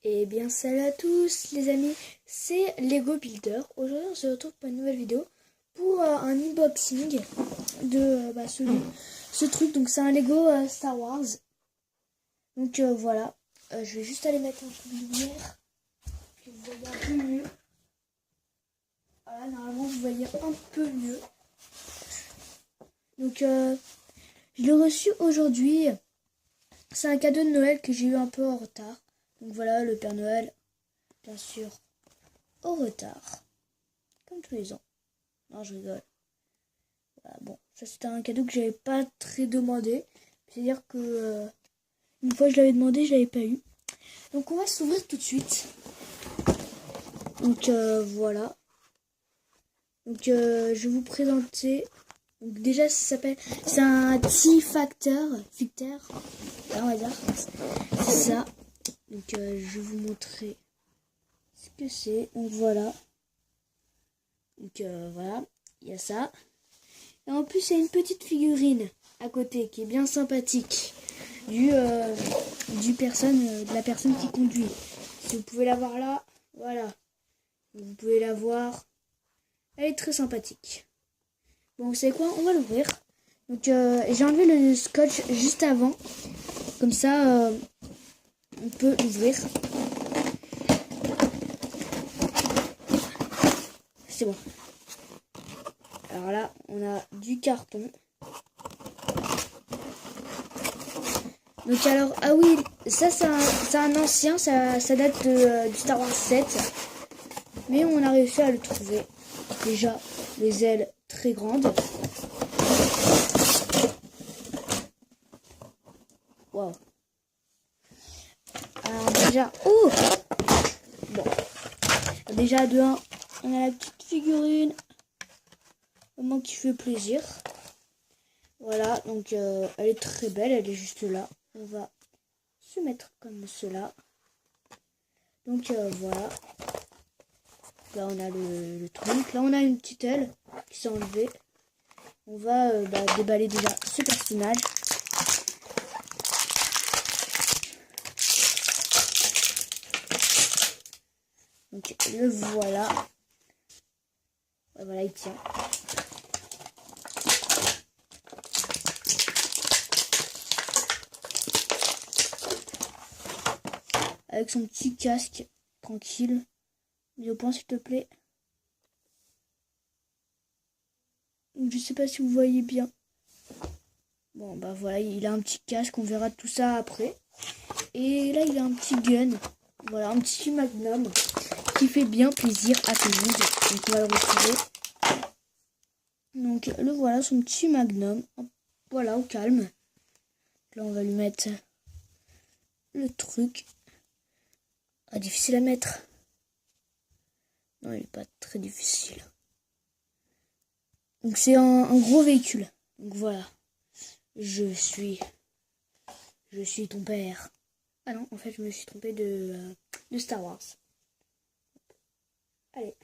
Eh bien salut à tous les amis, c'est Lego Builder. Aujourd'hui on se retrouve pour une nouvelle vidéo pour un unboxing de ce truc. Donc c'est un Lego Star Wars. Donc voilà, je vais juste aller mettre un peu de lumière, que vous voyez un peu mieux. Voilà, normalement vous voyez un peu mieux. Donc je l'ai reçu aujourd'hui. C'est un cadeau de Noël que j'ai eu un peu en retard. Donc voilà, le Père Noël, bien sûr, au retard. Comme tous les ans. Non, je rigole. Voilà, bon, ça c'était un cadeau que j'avais pas très demandé. C'est-à-dire que une fois je l'avais demandé, je l'avais pas eu. Donc on va s'ouvrir tout de suite. Donc voilà. Donc je vais vous présenter. Donc déjà ça s'appelle. C'est un T-Factor. Ficteur. On va dire. C'est ça. Donc je vais vous montrer ce que c'est. Donc voilà. Donc voilà. Il y a ça. Et en plus, il y a une petite figurine à côté qui est bien sympathique de la personne qui conduit. Si vous pouvez la voir là, voilà. Vous pouvez la voir. Elle est très sympathique. Bon, vous savez quoi? On va l'ouvrir. Donc, j'ai enlevé le scotch juste avant. Comme ça, on peut l'ouvrir. C'est bon. Alors là, on a du carton. Donc alors, ah oui, ça c'est un ancien, ça date du Star Wars 7. Mais on a réussi à le trouver. Déjà, les ailes très grandes. Waouh. Alors déjà, oh bon. Déjà de 1, on a la petite figurine. Vraiment qui fait plaisir. Voilà, donc elle est très belle, elle est juste là. On va se mettre comme cela. Donc voilà. Là on a le truc. Là on a une petite aile qui s'est enlevée. On va déballer déjà ce personnage. Donc le voilà. Voilà, il tient. Avec son petit casque, tranquille. Mets au point s'il te plaît. Je sais pas si vous voyez bien. Bon bah voilà, il a un petit casque, on verra tout ça après. Et là il a un petit gun. Voilà, un petit magnum qui fait bien plaisir à tout le monde. Donc on va le retrouver. Donc le voilà, son petit magnum. Voilà, au calme. Là on va lui mettre le truc. Ah, difficile à mettre. Non, il n'est pas très difficile. Donc c'est un gros véhicule. Donc voilà. Je suis ton père. Ah non, en fait je me suis trompée de Star Wars. Allez.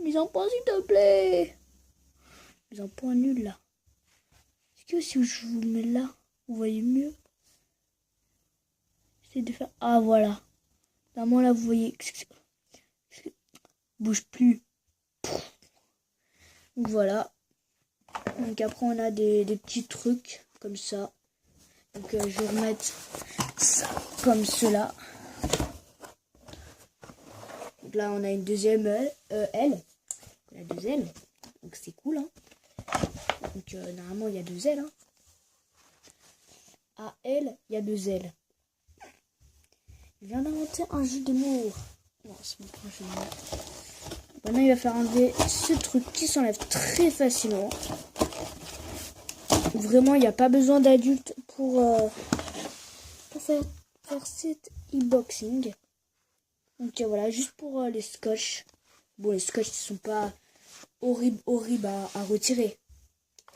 Mise en point s'il te plaît. Mise en point nul là. Est-ce que si je vous le mets là, vous voyez mieux? J'essaie de faire... Ah voilà. Normalement là vous voyez... Bouge plus. Donc voilà. Donc après on a des petits trucs comme ça. Donc je vais remettre ça comme cela. Donc là on a une deuxième aile. On a 2 ailes. Donc c'est cool hein. Donc normalement il y a 2 ailes hein. À elle, il y a 2 ailes. Il vient d'inventer un jeu de mots. Non, c'est mon prochain jeu de mots. Maintenant il va faire enlever ce truc qui s'enlève très facilement. Vraiment il n'y a pas besoin d'adulte pour faire cet unboxing. Donc voilà, juste pour les scotch. Bon, les scotch ne sont pas horribles à retirer.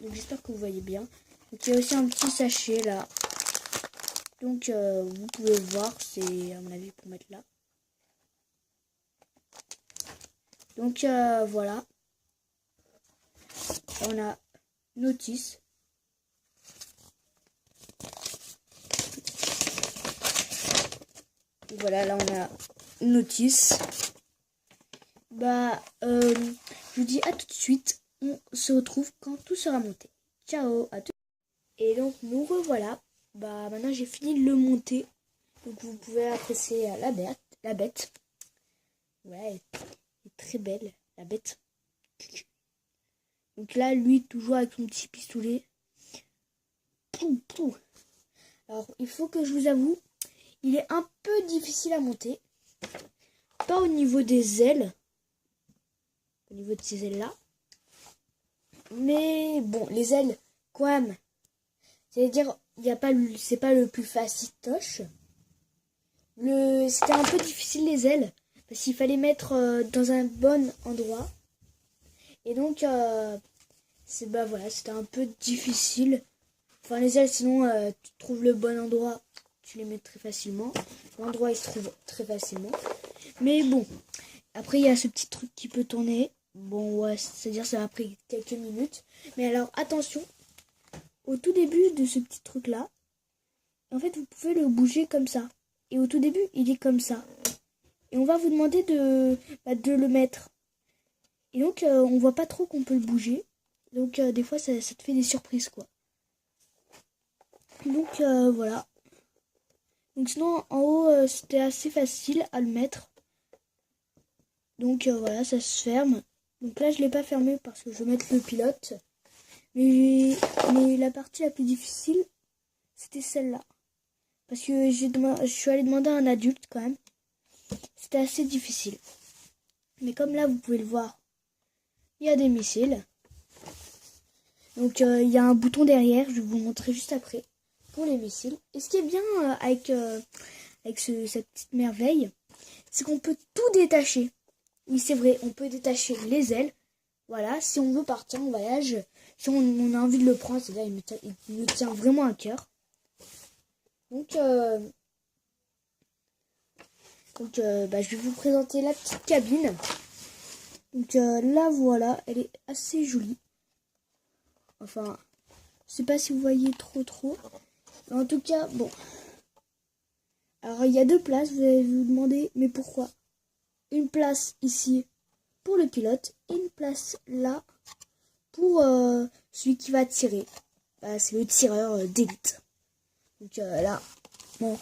Donc j'espère que vous voyez bien. Donc il y a aussi un petit sachet là. Donc vous pouvez voir, c'est à mon avis pour mettre là. Donc voilà. On a notice. voilà, là on a une notice. Je vous dis à tout de suite. On se retrouve quand tout sera monté. Ciao à tous. Et donc nous revoilà. Maintenant j'ai fini de le monter. Donc vous pouvez apprécier la bête. Ouais, elle est très belle, la bête. Donc là, lui, toujours avec son petit pistolet. Pou, pou. Alors, il faut que je vous avoue, il est un peu difficile à monter. Pas au niveau des ailes. Au niveau de ces ailes-là. Mais bon, les ailes, quand même. C'est-à-dire, c'est pas le plus facile-toche. C'était un peu difficile les ailes. Parce qu'il fallait mettre dans un bon endroit. Et donc, c'était un peu difficile. Enfin, les ailes, sinon, tu trouves le bon endroit, tu les mets très facilement. L'endroit, il se trouve très facilement. Mais bon, après, il y a ce petit truc qui peut tourner. Bon, ouais, c'est-à-dire ça m'a pris quelques minutes. Mais alors, attention, au tout début de ce petit truc-là, en fait, vous pouvez le bouger comme ça. Et au tout début, il est comme ça. Et on va vous demander de le mettre. Et donc, on voit pas trop qu'on peut le bouger. Donc, des fois, ça te fait des surprises, quoi. Donc, voilà. Donc, sinon, en haut, c'était assez facile à le mettre. Donc, voilà, ça se ferme. Donc là, je l'ai pas fermé parce que je veux mettre le pilote. Mais la partie la plus difficile, c'était celle-là. Parce que je suis allée demander à un adulte, quand même. C'était assez difficile. Mais comme là, vous pouvez le voir, il y a des missiles. Donc, il y a un bouton derrière. Je vais vous montrer juste après. Pour les missiles. Et ce qui est bien avec cette petite merveille, c'est qu'on peut tout détacher. Oui, c'est vrai, on peut détacher les ailes. Voilà, si on veut partir en voyage, si on a envie de le prendre, c'est-à-dire il me tient vraiment à cœur. Donc, je vais vous présenter la petite cabine. Donc là, voilà, elle est assez jolie. Enfin, je sais pas si vous voyez trop. En tout cas, bon. Alors, il y a 2 places, vous allez vous demander, mais pourquoi? Une place ici pour le pilote et une place là pour celui qui va tirer. C'est le tireur d'élite. Donc là on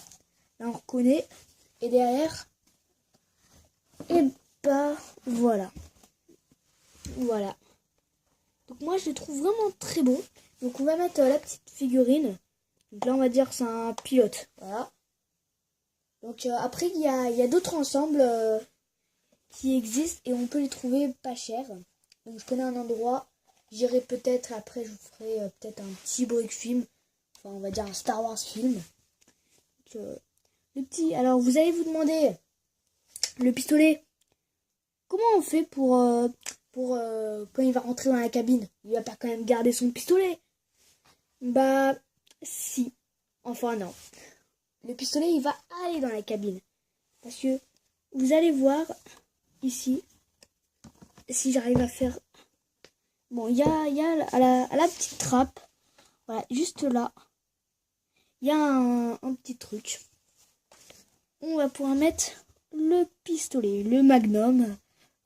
reconnaît. Et derrière, et voilà. Voilà. Donc moi, je le trouve vraiment très beau. Donc on va mettre la petite figurine. Donc là, on va dire que c'est un pilote. Voilà. Donc après, il y a d'autres ensembles qui existent et on peut les trouver pas cher. Donc je connais un endroit. J'irai peut-être après, je vous ferai peut-être un petit break film. Enfin, on va dire un Star Wars film. Donc, alors vous allez vous demander, le pistolet, comment on fait pour quand il va rentrer dans la cabine? Il va pas quand même garder son pistolet? Si. Enfin non. Le pistolet, il va aller dans la cabine. Parce que vous allez voir ici, si j'arrive à faire... Bon, il y a à la petite trappe, voilà, juste là, il y a un petit truc. On va pouvoir mettre le pistolet, le magnum,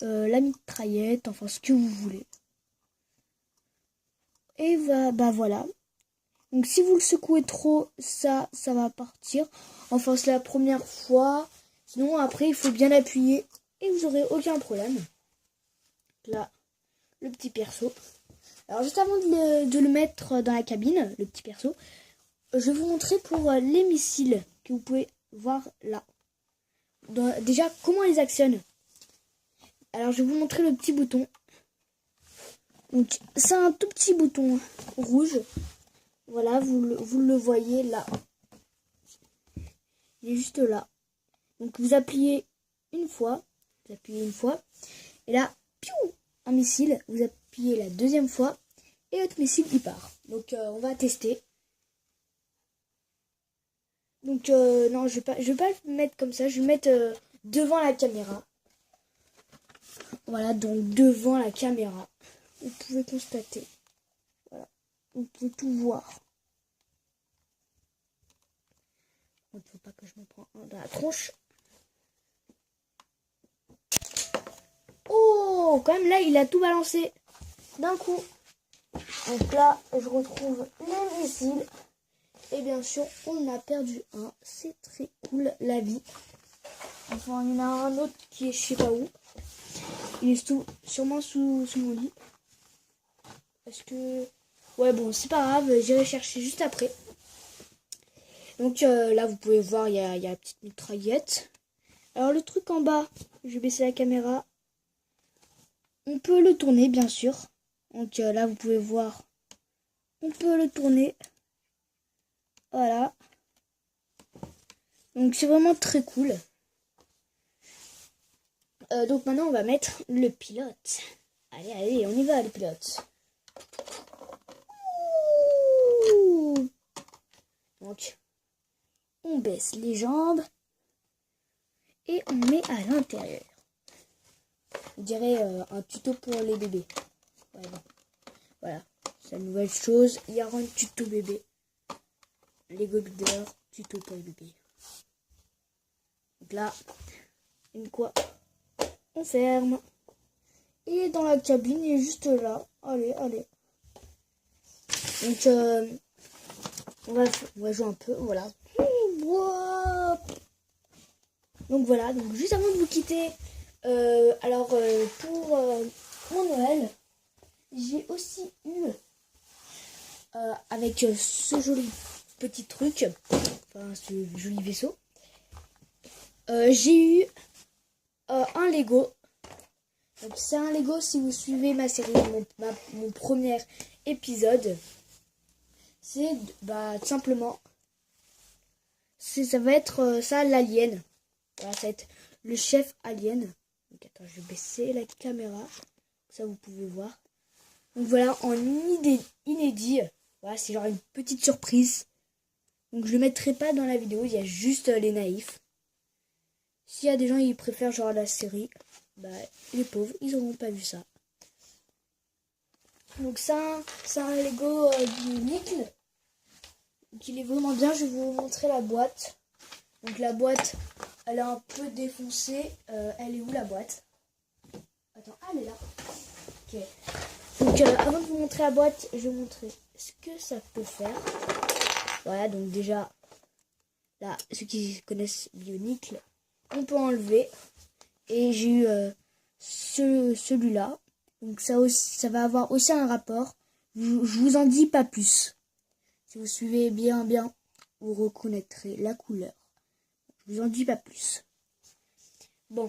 la mitraillette, enfin ce que vous voulez. Et voilà. Donc si vous le secouez trop, ça va partir. Enfin c'est la première fois. Sinon après il faut bien appuyer et vous aurez aucun problème. Là, le petit perso. Alors juste avant de le mettre dans la cabine, le petit perso, je vais vous montrer pour les missiles que vous pouvez voir là. Déjà, comment ils actionnent. Alors je vais vous montrer le petit bouton. Donc c'est un tout petit bouton rouge. Voilà, vous le voyez là. Il est juste là. Donc vous appuyez une fois. Et là, piou, un missile. Vous appuyez la deuxième fois. Et votre missile, il part. Donc on va tester. Donc non, je vais pas le mettre comme ça. Je vais le mettre devant la caméra. Voilà, donc devant la caméra. Vous pouvez constater. Voilà. Vous pouvez tout voir. Il ne faut pas que je me prenne un dans la tronche. Oh, quand même là, il a tout balancé d'un coup. Donc là, je retrouve les missiles. Et bien sûr, on en a perdu un. C'est très cool, la vie. Enfin, il y en a un autre qui est je sais pas où. Il est sûrement sous mon lit. Parce que... Ouais, bon, c'est pas grave. J'irai chercher juste après. Donc là, vous pouvez voir, il y a la petite mitraillette. Alors, le truc en bas, je vais baisser la caméra. On peut le tourner, bien sûr. Donc là, vous pouvez voir. On peut le tourner. Voilà. Donc, c'est vraiment très cool. Donc, maintenant, on va mettre le pilote. Allez, allez, on y va, le pilote. Ouh. Donc, on baisse les jambes. Et on met à l'intérieur. Je dirais un tuto pour les bébés. Ouais, bon. Voilà, c'est la nouvelle chose. Il y aura un tuto bébé. Lego Builder, tuto pour les bébés. Donc là, une quoi on ferme. Et dans la cabine, il est juste là. Allez, allez. Donc, on va jouer un peu. Voilà. Donc voilà, donc juste avant de vous quitter, pour mon Noël, j'ai aussi eu, avec ce joli petit truc, enfin ce joli vaisseau, j'ai eu un Lego. Donc c'est un Lego, si vous suivez ma série, mon premier épisode, c'est tout simplement, ça va être ça l'alien. Voilà, ça va être le chef alien. Donc attends, je vais baisser la caméra. Ça vous pouvez voir. Donc voilà, en inédit. Voilà, c'est genre une petite surprise. Donc je ne mettrai pas dans la vidéo, il y a juste les naïfs. S'il y a des gens qui préfèrent genre la série, les pauvres, ils n'auront pas vu ça. Donc ça, c'est un Lego du nickel. Donc il est vraiment bien, je vais vous montrer la boîte. Donc la boîte, elle est un peu défoncée. Elle est où la boîte? Attends, elle est là. Ok. Donc avant de vous montrer la boîte, je vais vous montrer ce que ça peut faire. Voilà, donc déjà, là, ceux qui connaissent Bionicle, on peut enlever. Et j'ai eu celui-là. Donc ça va avoir aussi un rapport. Je vous en dis pas plus. Si vous suivez bien, vous reconnaîtrez la couleur. Je vous en dis pas plus. Bon.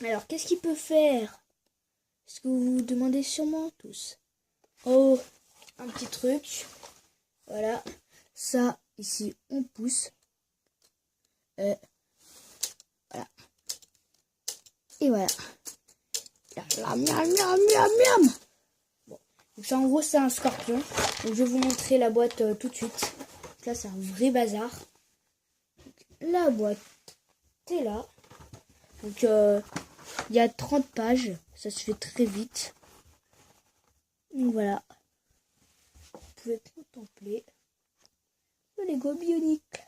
Alors, qu'est-ce qu'il peut faire? Ce que vous vous demandez sûrement tous. Oh, un petit truc. Voilà. Ça, ici, on pousse. Voilà. Et voilà. Miam, miam, miam, miam, miam. Bon. Donc ça, en gros, c'est un scorpion. Donc, je vais vous montrer la boîte tout de suite. Donc là, c'est un vrai bazar. Donc, la boîte est là. Donc, il y a 30 pages. Ça se fait très vite. Donc, voilà. Vous pouvez contempler le Lego Bionicle.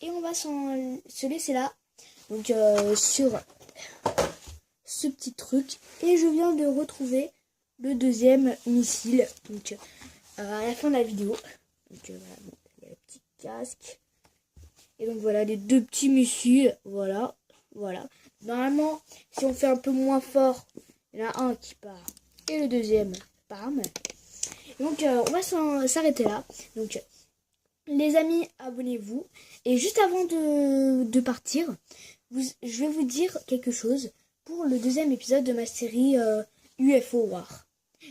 Et on va se laisser là. Donc, sur ce petit truc. Et je viens de retrouver le deuxième missile. Donc, à la fin de la vidéo. Donc, voilà. Bon, il y a le petit casque. Et donc, voilà, les deux petits missiles. Voilà. Voilà. Normalement, si on fait un peu moins fort, il y en a un qui part. Et le deuxième, bam. Donc, on va s'arrêter là. Donc, les amis, abonnez-vous. Et juste avant de partir, je vais vous dire quelque chose pour le deuxième épisode de ma série UFO War.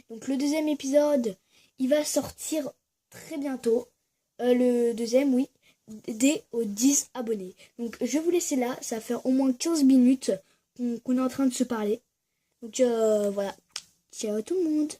Donc, le deuxième épisode, il va sortir très bientôt. Le deuxième, oui, dès aux 10 abonnés. Donc, je vais vous laisser là. Ça va faire au moins 15 minutes qu'on est en train de se parler. Donc, voilà. Ciao tout le monde.